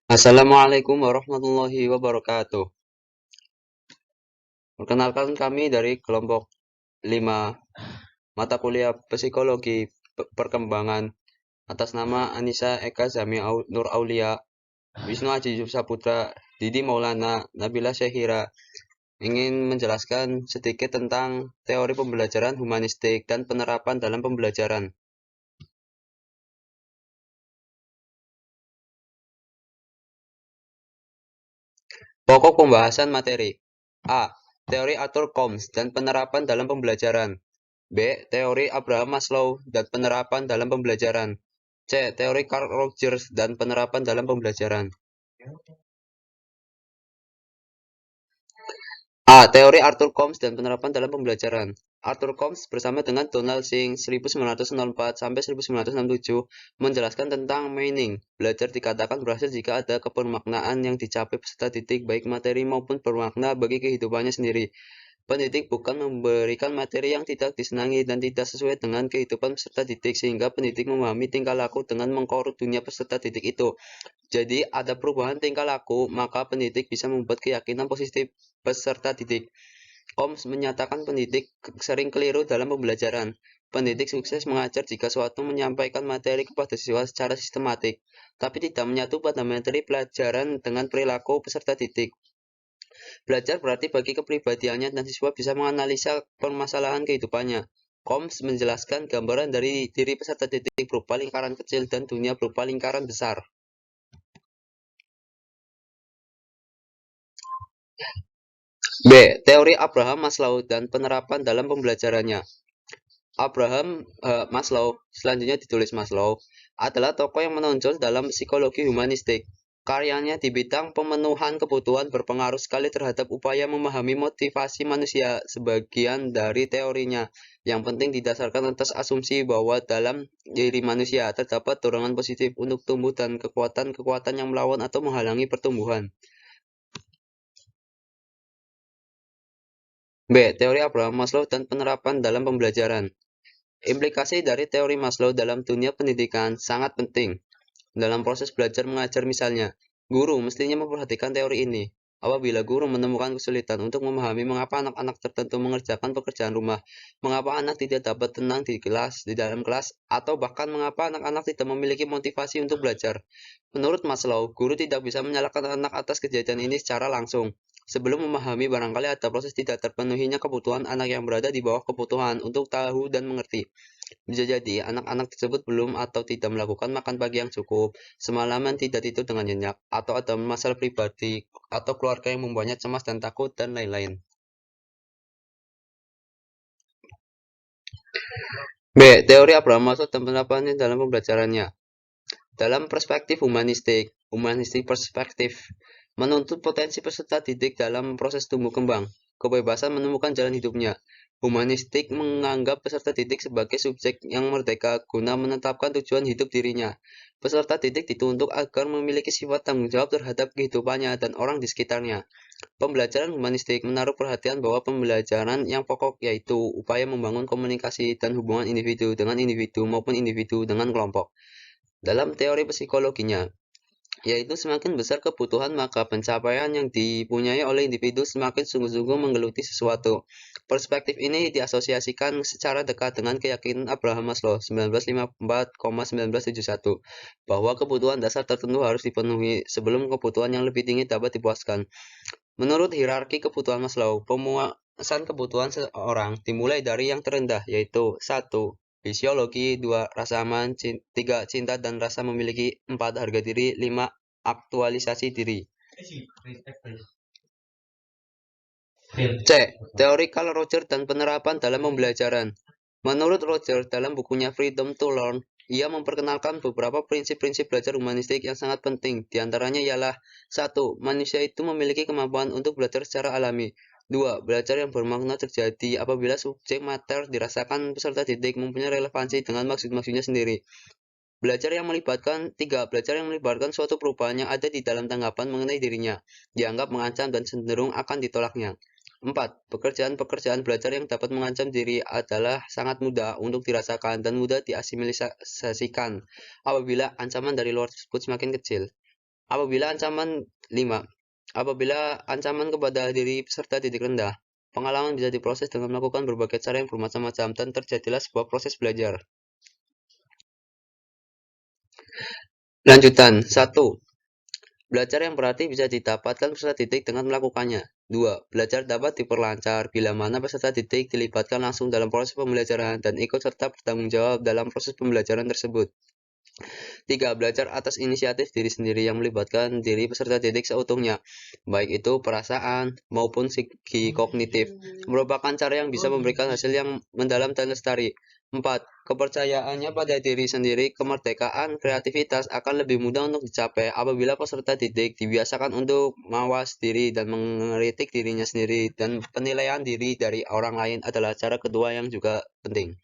Assalamualaikum warahmatullahi wabarakatuh. Perkenalkan kami dari kelompok 5 mata kuliah Psikologi Perkembangan atas nama Anissa Eka Zami Nur Aulia, Wisnu Aji Saputra, Didi Maulana, Nabila Syahira ingin menjelaskan sedikit tentang teori pembelajaran humanistik dan penerapan dalam pembelajaran. Pokok pembahasan materi. A. Teori Arthur Combs dan penerapan dalam pembelajaran. B. Teori Abraham Maslow dan penerapan dalam pembelajaran. C. Teori Carl Rogers dan penerapan dalam pembelajaran. A. Teori Arthur Combs dan penerapan dalam pembelajaran. Arthur Combs bersama dengan Donald Singh 1904 sampai 1967 menjelaskan tentang meaning. Belajar dikatakan berhasil jika ada kebermaknaan yang dicapai peserta didik baik materi maupun bermakna bagi kehidupannya sendiri. Pendidik bukan memberikan materi yang tidak disenangi dan tidak sesuai dengan kehidupan peserta didik sehingga pendidik memahami tingkah laku dengan mengkorut dunia peserta didik itu. Jadi, ada perubahan tingkah laku, maka pendidik bisa membuat keyakinan positif peserta didik. Holmes menyatakan pendidik sering keliru dalam pembelajaran. Pendidik sukses mengajar jika suatu menyampaikan materi kepada siswa secara sistematik, tapi tidak menyatu pada materi pelajaran dengan perilaku peserta didik. Belajar berarti bagi kepribadiannya dan siswa bisa menganalisa permasalahan kehidupannya. Holmes menjelaskan gambaran dari diri peserta didik berupa lingkaran kecil dan dunia berupa lingkaran besar. B. Teori Abraham Maslow dan penerapan dalam pembelajarannya. Abraham Maslow, selanjutnya ditulis Maslow, adalah tokoh yang menonjol dalam psikologi humanistik. Karyanya di bidang pemenuhan kebutuhan berpengaruh sekali terhadap upaya memahami motivasi manusia. Sebagian dari teorinya yang penting didasarkan atas asumsi bahwa dalam diri manusia terdapat dorongan positif untuk tumbuh dan kekuatan-kekuatan yang melawan atau menghalangi pertumbuhan. B. Teori Abraham Maslow dan penerapan dalam pembelajaran. Implikasi dari teori Maslow dalam dunia pendidikan sangat penting. Dalam proses belajar mengajar misalnya, guru mestinya memperhatikan teori ini. Apabila guru menemukan kesulitan untuk memahami mengapa anak-anak tertentu mengerjakan pekerjaan rumah, mengapa anak tidak dapat tenang di dalam kelas, atau bahkan mengapa anak-anak tidak memiliki motivasi untuk belajar. Menurut Maslow, guru tidak bisa menyalahkan anak atas kejadian ini secara langsung. Sebelum memahami, barangkali ada proses tidak terpenuhinya kebutuhan anak yang berada di bawah kebutuhan untuk tahu dan mengerti. Bisa jadi anak-anak tersebut belum atau tidak melakukan makan pagi yang cukup, semalaman tidak tidur dengan nyenyak, atau ada masalah pribadi atau keluarga yang membuatnya cemas dan takut, dan lain-lain. B. Teori Abraham Maslow dan penerapannya dalam pembelajarannya. Dalam perspektif humanistik perspektif menuntut potensi peserta didik dalam proses tumbuh kembang, kebebasan menemukan jalan hidupnya. Humanistik menganggap peserta didik sebagai subjek yang merdeka guna menetapkan tujuan hidup dirinya. Peserta didik dituntut agar memiliki sifat tanggung jawab terhadap kehidupannya dan orang di sekitarnya. Pembelajaran humanistik menaruh perhatian bahwa pembelajaran yang pokok yaitu upaya membangun komunikasi dan hubungan individu dengan individu maupun individu dengan kelompok. Dalam teori psikologinya, yaitu semakin besar kebutuhan maka pencapaian yang dipunyai oleh individu semakin sungguh-sungguh menggeluti sesuatu. Perspektif ini diasosiasikan secara dekat dengan keyakinan Abraham Maslow 1954,1971 bahwa kebutuhan dasar tertentu harus dipenuhi sebelum kebutuhan yang lebih tinggi dapat dipuaskan. Menurut hierarki kebutuhan Maslow, pemuasan kebutuhan seseorang dimulai dari yang terendah, yaitu 1. Fisiologi, 2. Rasa aman, 3. Cinta dan rasa memiliki, 4. Harga diri, 5. Aktualisasi diri. C. Teori Carl Rogers dan penerapan dalam pembelajaran. Menurut Rogers, dalam bukunya Freedom to Learn, ia memperkenalkan beberapa prinsip-prinsip belajar humanistik yang sangat penting. Di antaranya ialah 1. Manusia itu memiliki kemampuan untuk belajar secara alami. 2. Belajar yang bermakna terjadi apabila subjek mater dirasakan peserta didik mempunyai relevansi dengan maksud-maksudnya sendiri. Belajar yang melibatkan 3. Belajar yang melibatkan suatu perubahan yang ada di dalam tanggapan mengenai dirinya, dianggap mengancam dan cenderung akan ditolaknya. 4. Pekerjaan-pekerjaan belajar yang dapat mengancam diri adalah sangat mudah untuk dirasakan dan mudah diasimilasikan apabila ancaman dari luar tersebut semakin kecil. Apabila ancaman 5. Apabila ancaman kepada diri peserta titik rendah, pengalaman bisa diproses dengan melakukan berbagai cara yang bermacam-macam dan terjadilah sebuah proses belajar. Lanjutan 1. Belajar yang berarti bisa didapatkan peserta didik dengan melakukannya. 2. Belajar dapat diperlancar bila mana peserta didik dilibatkan langsung dalam proses pembelajaran dan ikut serta bertanggung jawab dalam proses pembelajaran tersebut. 3. Belajar atas inisiatif diri sendiri yang melibatkan diri peserta didik seutuhnya, baik itu perasaan maupun segi kognitif, merupakan cara yang bisa memberikan hasil yang mendalam dan lestari. 4. Kepercayaannya pada diri sendiri, kemerdekaan, kreativitas akan lebih mudah untuk dicapai apabila peserta didik dibiasakan untuk mawas diri dan mengkritik dirinya sendiri, dan penilaian diri dari orang lain adalah cara kedua yang juga penting.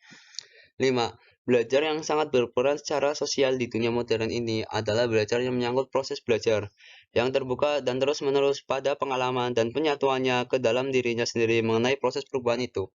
5. Belajar yang sangat berperan secara sosial di dunia modern ini adalah belajar yang menyangkut proses belajar, yang terbuka dan terus-menerus pada pengalaman dan penyatuannya ke dalam dirinya sendiri mengenai proses perubahan itu.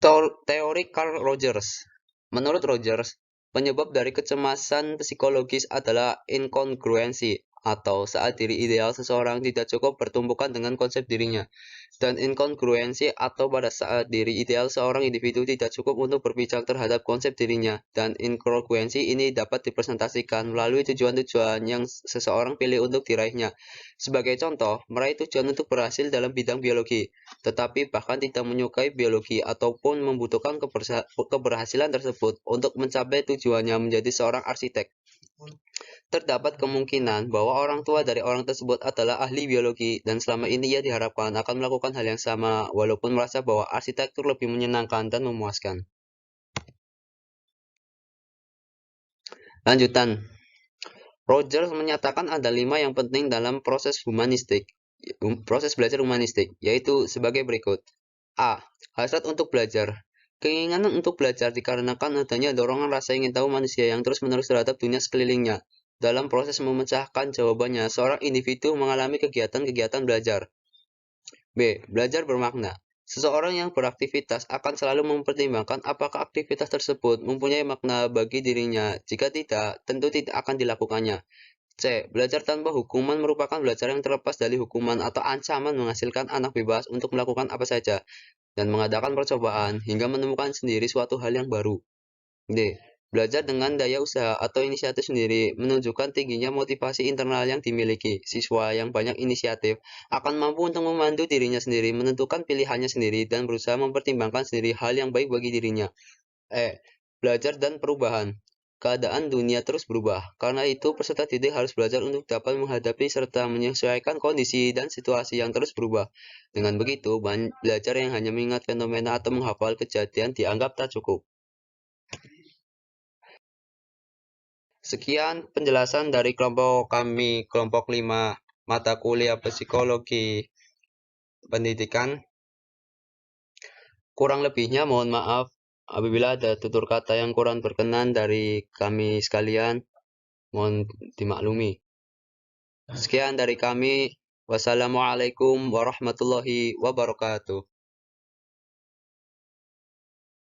Teori Carl Rogers. Menurut Rogers, penyebab dari kecemasan psikologis adalah inkongruensi, atau saat diri ideal seseorang tidak cukup bertumbukan dengan konsep dirinya, dan inkongruensi atau pada saat diri ideal seorang individu tidak cukup untuk berbicara terhadap konsep dirinya, dan inkongruensi ini dapat dipresentasikan melalui tujuan-tujuan yang seseorang pilih untuk diraihnya. Sebagai contoh, meraih tujuan untuk berhasil dalam bidang biologi, tetapi bahkan tidak menyukai biologi ataupun membutuhkan keberhasilan tersebut untuk mencapai tujuannya menjadi seorang arsitek. Terdapat kemungkinan bahwa orang tua dari orang tersebut adalah ahli biologi dan selama ini ia diharapkan akan melakukan hal yang sama walaupun merasa bahwa arsitektur lebih menyenangkan dan memuaskan. Lanjutan. Rogers menyatakan ada 5 yang penting dalam proses belajar humanistik, yaitu sebagai berikut. A. Hasrat untuk belajar. Keinginan untuk belajar dikarenakan adanya dorongan rasa ingin tahu manusia yang terus-menerus terhadap dunia sekelilingnya. Dalam proses memecahkan jawabannya, seorang individu mengalami kegiatan-kegiatan belajar. B. Belajar bermakna. Seseorang yang beraktivitas akan selalu mempertimbangkan apakah aktivitas tersebut mempunyai makna bagi dirinya. Jika tidak, tentu tidak akan dilakukannya. C. Belajar tanpa hukuman merupakan belajar yang terlepas dari hukuman atau ancaman menghasilkan anak bebas untuk melakukan apa saja dan mengadakan percobaan hingga menemukan sendiri suatu hal yang baru. D. Belajar dengan daya usaha atau inisiatif sendiri menunjukkan tingginya motivasi internal yang dimiliki. Siswa yang banyak inisiatif akan mampu untuk membantu dirinya sendiri menentukan pilihannya sendiri dan berusaha mempertimbangkan sendiri hal yang baik bagi dirinya. E. Belajar dan perubahan. Keadaan dunia terus berubah. Karena itu, peserta didik harus belajar untuk dapat menghadapi serta menyesuaikan kondisi dan situasi yang terus berubah. Dengan begitu, belajar yang hanya mengingat fenomena atau menghafal kejadian dianggap tak cukup. Sekian penjelasan dari kelompok kami, kelompok 5, mata kuliah psikologi pendidikan. Kurang lebihnya mohon maaf apabila ada tutur kata yang kurang berkenan dari kami sekalian, mohon dimaklumi. Sekian dari kami. Wassalamualaikum warahmatullahi wabarakatuh.